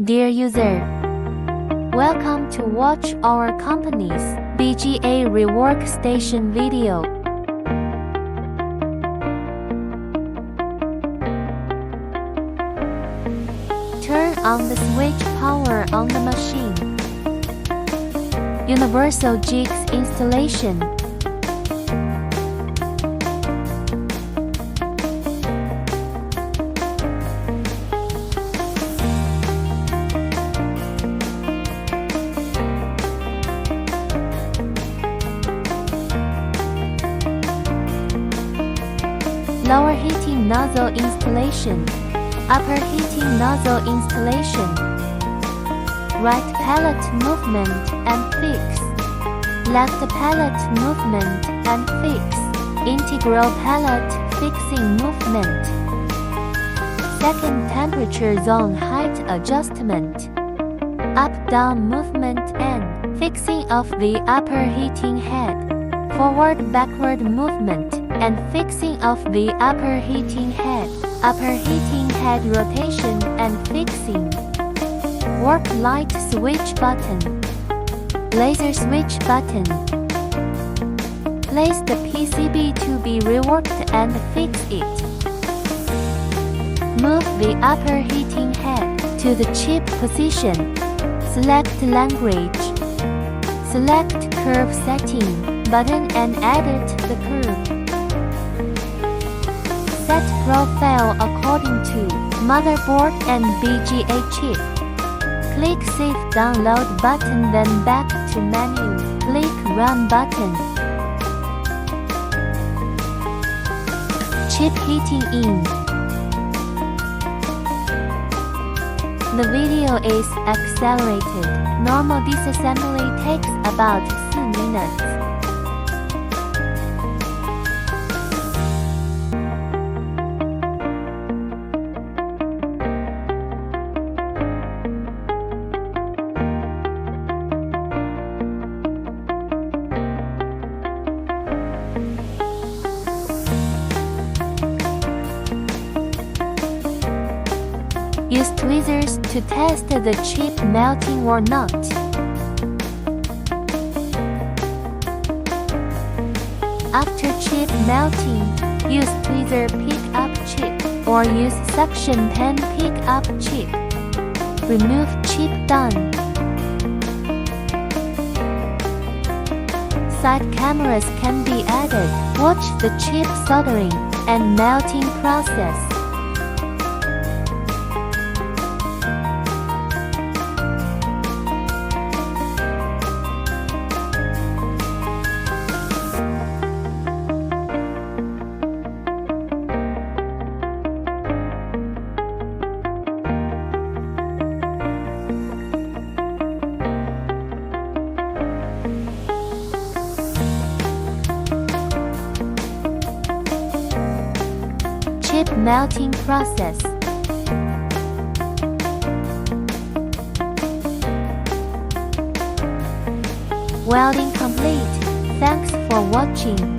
Dear user, welcome to watch our company's BGA Rework station video. Turn on the switch power on the machine. Universal jigs installation. Lower heating nozzle installation. Upper heating nozzle installation. Right pallet movement and fix. Left pallet movement and fix. Integral pallet fixing movement. Second temperature zone height adjustment. Up-down movement and fixing of the upper heating head. Forward-backward movement and fixing of the upper heating head. Upper heating head rotation and fixing. Work light switch button. Laser switch button. Place the PCB to be reworked and fix it. Move the upper heating head to the chip position. Select language. Select curve setting button and edit the curve. Set profile according to motherboard and BGA chip. Click Save Download button, then back to menu. Click Run button. Chip heating in. The video is accelerated. Normal disassembly takes about 4 minutes. Use tweezers to test the chip melting or not. After chip melting, use tweezer pick up chip or use suction pen pick up chip. Remove chip done. Side cameras can be added. Watch the chip soldering and melting process. Chip melting process. Welding complete. Thanks for watching.